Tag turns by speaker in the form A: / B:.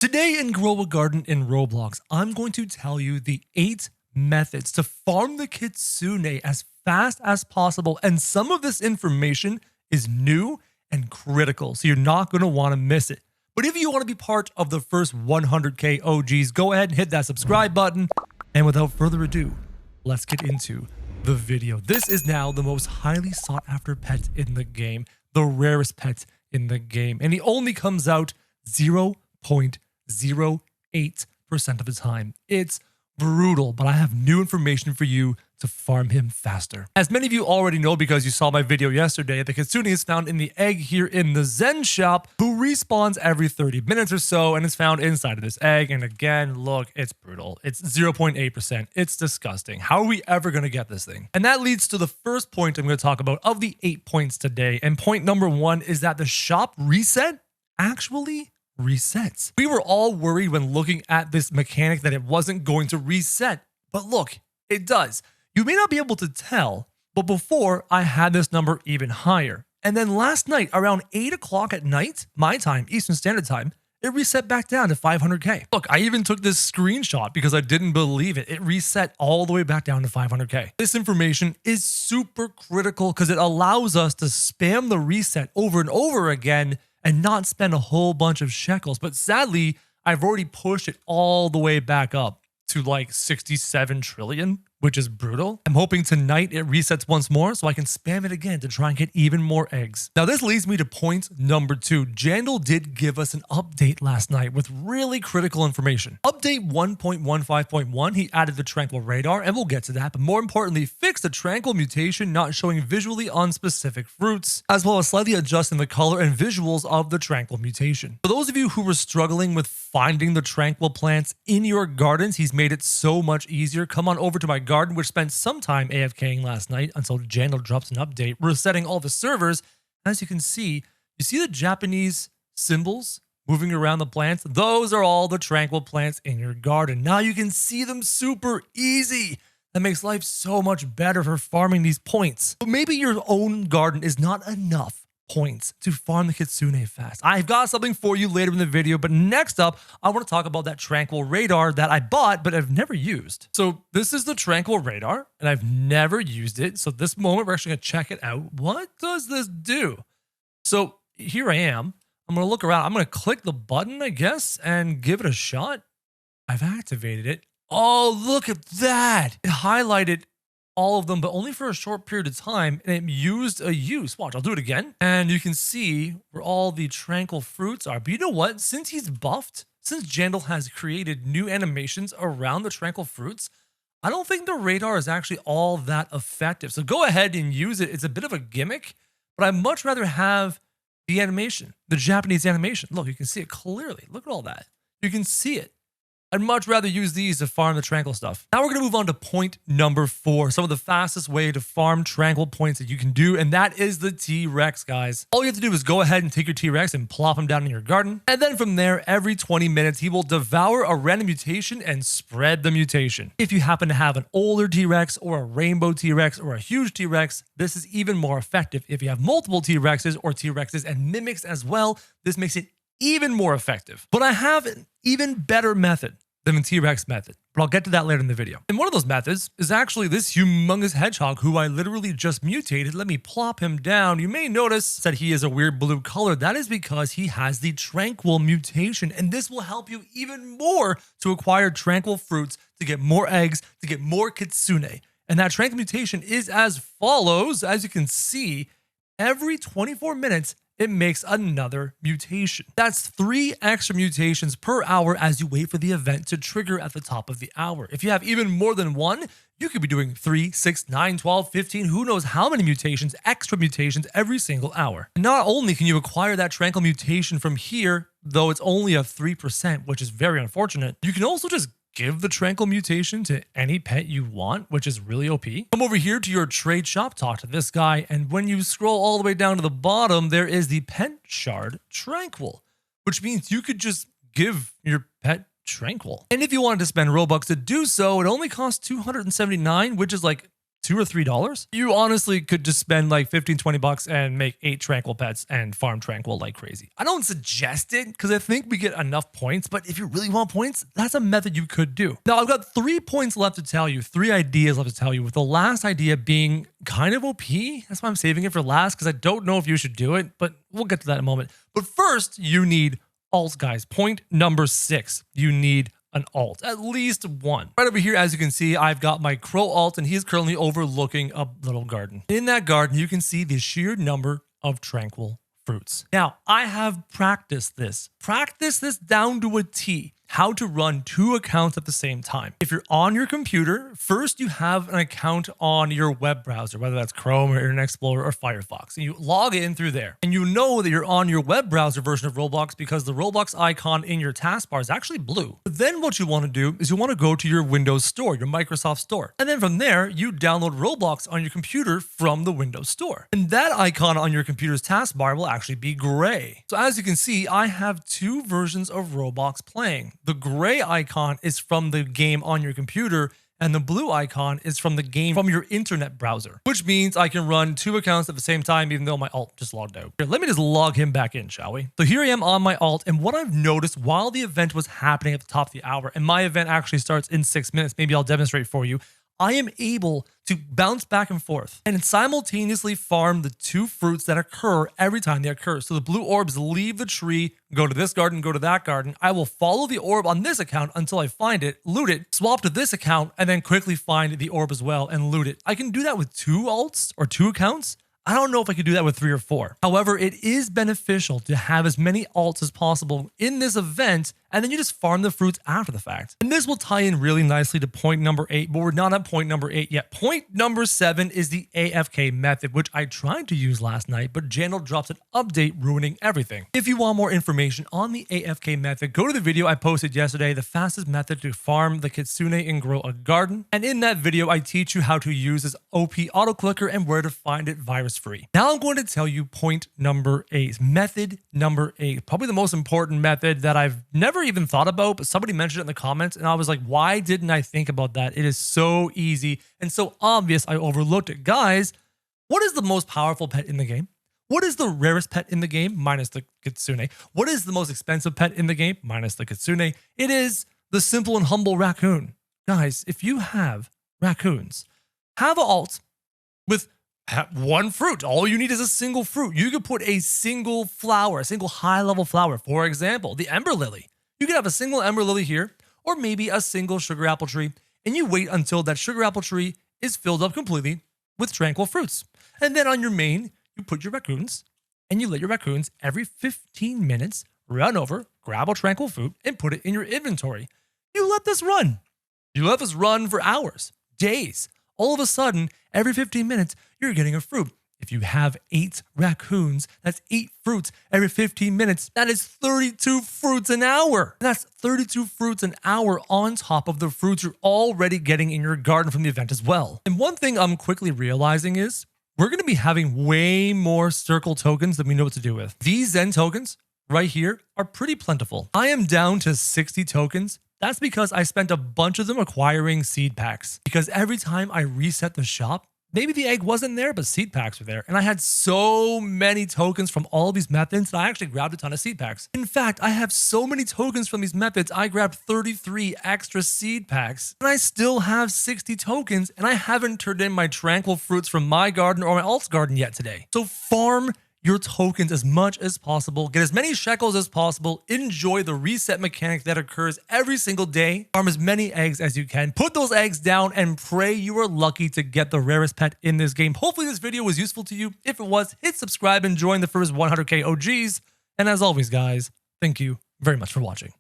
A: Today in Grow a Garden in Roblox, I'm going to tell you the 8 methods to farm the Kitsune as fast as possible. And some of this information is new and critical, so you're not going to want to miss it. But if you want to be part of the first 100k OGs, go ahead and hit that subscribe button. And without further ado, let's get into the video. This is now the most highly sought after pet in the game, the rarest pet in the game. And he only comes out 0.08% of the time. It's brutal, but I have new information for you to farm him faster. As many of you already know because you saw my video yesterday, the Kitsune is found in the egg here in the Zen shop, who respawns every 30 minutes or so and is found inside of this egg. And again, look, it's brutal. It's 0.8%. It's disgusting. How are we ever going to get this thing? And that leads to the first point I'm going to talk about of the 8 points today. And point number 1 is that the shop reset actually resets. We were all worried when looking at this mechanic that it wasn't going to reset, but look, it does. You may not be able to tell, but before I had this number even higher. And then last night around 8 o'clock at night, my time, Eastern Standard Time, it reset back down to 500k. Look, I even took this screenshot because I didn't believe it. It reset all the way back down to 500k. This information is super critical because it allows us to spam the reset over and over again and not spend a whole bunch of shekels. But sadly, I've already pushed it all the way back up to like 67 trillion, which is brutal. I'm hoping tonight it resets once more so I can spam it again to try and get even more eggs. Now this leads me to point number 2. Jandal did give us an update last night with really critical information. Update 1.15.1, he added the tranquil radar, and we'll get to that, but more importantly, fixed the tranquil mutation not showing visually on specific fruits, as well as slightly adjusting the color and visuals of the tranquil mutation. For those of you who were struggling with finding the tranquil plants in your gardens, he's made it so much easier. Come on over to my garden, which spent some time AFKing last night until Jandal drops an update, resetting all the servers. As you can see, you see the Japanese symbols moving around the plants? Those are all the tranquil plants in your garden. Now you can see them super easy. That makes life so much better for farming these points. But maybe your own garden is not enough points to farm the Kitsune fast. I've got something for you later in the video, but next up, I want to talk about that tranquil radar that I bought, but I've never used. So this is the tranquil radar, and I've never used it. So this moment, we're actually going to check it out. What does this do? So here I am. I'm going to look around. I'm going to click the button, I guess, and give it a shot. I've activated it. Oh, look at that. It highlighted all of them, but only for a short period of time, and it used a use. Watch, I'll do it again. And you can see where all the tranquil fruits are. But you know what? Since he's buffed, since Jandal has created new animations around the tranquil fruits, I don't think the radar is actually all that effective. So go ahead and use it. It's a bit of a gimmick, but I'd much rather have the animation, the Japanese animation. Look, you can see it clearly. Look at all that. You can see it. I'd much rather use these to farm the tranquil stuff. Now we're going to move on to point number 4, some of the fastest way to farm tranquil points that you can do, and that is the T-Rex, guys. All you have to do is go ahead and take your T-Rex and plop him down in your garden, and then from there, every 20 minutes, he will devour a random mutation and spread the mutation. If you happen to have an older T-Rex or a rainbow T-Rex or a huge T-Rex, this is even more effective. If you have multiple T-Rexes or T-Rexes and mimics as well, this makes it even more effective. But I have an even better method than the T-Rex method, but I'll get to that later in the video. And one of those methods is actually this humongous hedgehog who I literally just mutated. Let me plop him down. You may notice that he is a weird blue color. That is because he has the tranquil mutation, and this will help you even more to acquire tranquil fruits, to get more eggs, to get more Kitsune. And that tranquil mutation is as follows. As you can see, every 24 minutes, it makes another mutation. That's 3 extra mutations per hour as you wait for the event to trigger at the top of the hour. If you have even more than one, you could be doing 3, 6, 9, 12, 15, who knows how many mutations, extra mutations every single hour. And not only can you acquire that tranquil mutation from here, though it's only a 3%, which is very unfortunate, you can also just give the tranquil mutation to any pet you want, which is really OP. Come over here to your trade shop, talk to this guy, and when you scroll all the way down to the bottom, there is the pet shard tranquil, which means you could just give your pet tranquil. And if you wanted to spend Robux to do so, it only costs 279, which is like $2 or $3. You honestly could just spend like 15, 20 bucks and make 8 tranquil pets and farm tranquil like crazy. I don't suggest it because I think we get enough points, but if you really want points, that's a method you could do. Now, I've got 3 points left to tell you, 3 ideas left to tell you, with the last idea being kind of OP. That's why I'm saving it for last, because I don't know if you should do it, but we'll get to that in a moment. But first, you need alts, guys. Point number 6, you need an alt, at least one. Right over here, as you can see, I've got my Kro alt, and he is currently overlooking a little garden. In that garden, you can see the sheer number of tranquil fruits. Now, I have practiced this down to a T. How to run 2 accounts at the same time. If you're on your computer, first you have an account on your web browser, whether that's Chrome or Internet Explorer or Firefox, and you log in through there. And you know that you're on your web browser version of Roblox because the Roblox icon in your taskbar is actually blue. But then what you want to do is you want to go to your Windows Store, your Microsoft Store. And then from there, you download Roblox on your computer from the Windows Store. And that icon on your computer's taskbar will actually be gray. So as you can see, I have 2 versions of Roblox playing. The gray icon is from the game on your computer, and the blue icon is from the game from your internet browser, which means I can run 2 accounts at the same time, even though my alt just logged out. Here, let me just log him back in, shall we? So here I am on my alt, and what I've noticed while the event was happening at the top of the hour, and my event actually starts in 6 minutes, maybe I'll demonstrate for you, I am able to bounce back and forth and simultaneously farm the 2 fruits that occur every time they occur. So the blue orbs leave the tree, go to this garden, go to that garden. I will follow the orb on this account until I find it, loot it, swap to this account, and then quickly find the orb as well and loot it. I can do that with 2 alts or 2 accounts. I don't know if I could do that with 3 or 4. However, it is beneficial to have as many alts as possible in this event, and then you just farm the fruits after the fact. And this will tie in really nicely to point number 8, but we're not at point number 8 yet. Point number 7 is the AFK method, which I tried to use last night, but Jandal drops an update ruining everything. If you want more information on the AFK method, go to the video I posted yesterday, the fastest method to farm the Kitsune and grow a garden. And in that video, I teach you how to use this OP auto clicker and where to find it virus-free. Now I'm going to tell you point number 8, method number 8, probably the most important method that I've never even thought about, but somebody mentioned it in the comments and I was like, why didn't I think about that? It is so easy and so obvious I overlooked it. Guys, what is the most powerful pet in the game? What is the rarest pet in the game? Minus the Kitsune. What is the most expensive pet in the game? Minus the Kitsune. It is the simple and humble raccoon. Guys, if you have raccoons, have an alt with 1 fruit. All you need is a single fruit. You could put a single flower, a single high-level flower. For example, the Ember Lily. You could have a single Ember Lily here, or maybe a single sugar apple tree, and you wait until that sugar apple tree is filled up completely with tranquil fruits. And then on your main, you put your raccoons, and you let your raccoons every 15 minutes run over, grab a tranquil fruit, and put it in your inventory. You let this run. You let this run for hours, days. All of a sudden, every 15 minutes, you're getting a fruit. If you have 8 raccoons, that's 8 fruits every 15 minutes. That is 32 fruits an hour. That's 32 fruits an hour on top of the fruits you're already getting in your garden from the event as well. And one thing I'm quickly realizing is we're going to be having way more circle tokens than we know what to do with. These Zen tokens right here are pretty plentiful. I am down to 60 tokens. That's because I spent a bunch of them acquiring seed packs. Because every time I reset the shop, maybe the egg wasn't there, but seed packs were there. And I had so many tokens from all of these methods that I actually grabbed a ton of seed packs. In fact, I have so many tokens from these methods, I grabbed 33 extra seed packs. And I still have 60 tokens, and I haven't turned in my tranquil fruits from my garden or my alt's garden yet today. So farm your tokens as much as possible, get as many shekels as possible, enjoy the reset mechanic that occurs every single day, farm as many eggs as you can, put those eggs down and pray you are lucky to get the rarest pet in this game. Hopefully this video was useful to you. If it was, hit subscribe and join the first 100k OGs. And as always, guys, thank you very much for watching.